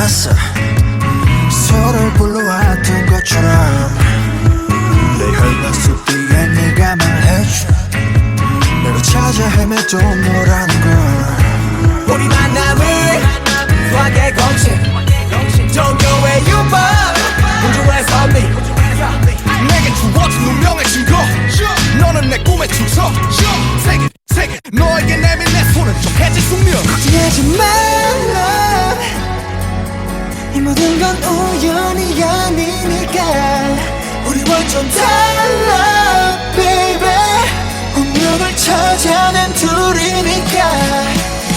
않았어. 서로를 불러왔던 것처럼 내 혈관 속 뒤에 네가 말해줘. 내가 찾아 헤매도 너라는 걸. 우리 만남은 수학의 공식 종교의 유법 우주의 섭리 내게 주어진 운명의 증거. 너는 내 꿈의 축소. 세계 너에게 내민 내 손은 좀 해질 숙명. 걱정하지 말라. 이 모든 건 우연이 아니니까. 우리 완전 달라 baby. 운명을 찾아낸 둘이니까.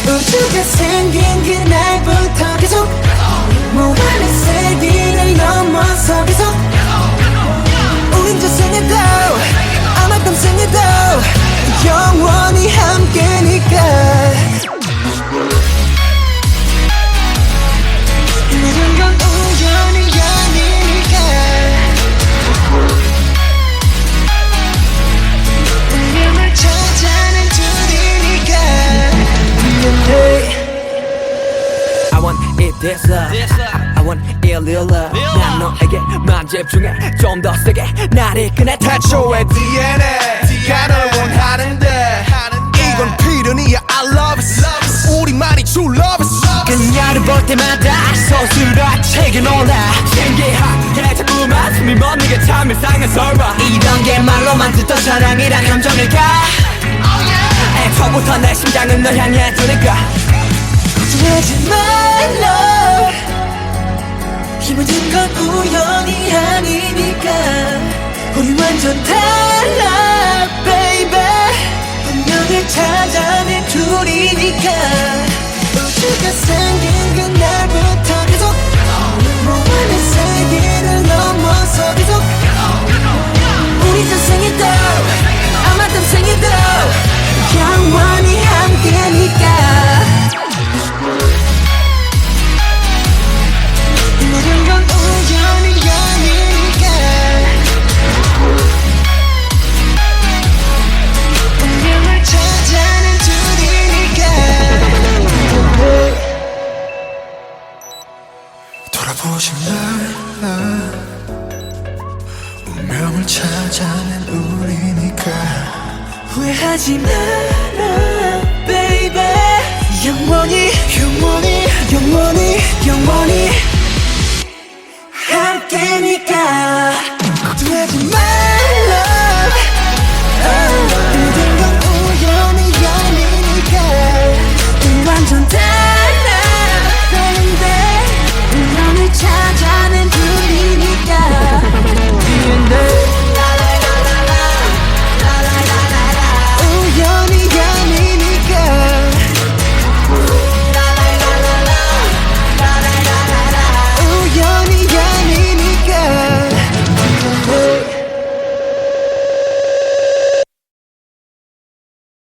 우주가 생긴 그날부터 계속 무한의 세기를 넘어서 계속 우린 저생에도 아마 평생에도 영원히 함께니까. 모든 건 우연이 아니니까. 운명을 찾아낸 둘이니까. I want it this love I want it real love 난 너에게만 집중해 좀 더 세게 날 이끄네 태초의 DNA가 널 원하는데 이건 필연이야 I love it. 우리만이 true love it. 그녀를 볼 때마다 소스라치게 놀라 신기하게 자꾸만 숨이 멎는 게 참 일상의 설마 이런 게 말로만 듣던 사랑이란 감정일까 애초부터 내 심장은 널 향해 두니까 걱정하지 말라. 이 모든 건 우연이 아니니까. 우리 완전 달라 baby. 운명을 찾아낸 둘이니까. 우주가 생긴 그날부터 계속 무한의 세계를 넘어서 계속 우리 전생에도 아마 땀생에도 영원히 함께니까. 모든 건 우연이 아니니까. 운명을 찾아낸 둘이니까. 돌아보지 말라. 운명을 찾아낸 우리니까. 후회하지 마라 baby. 영원히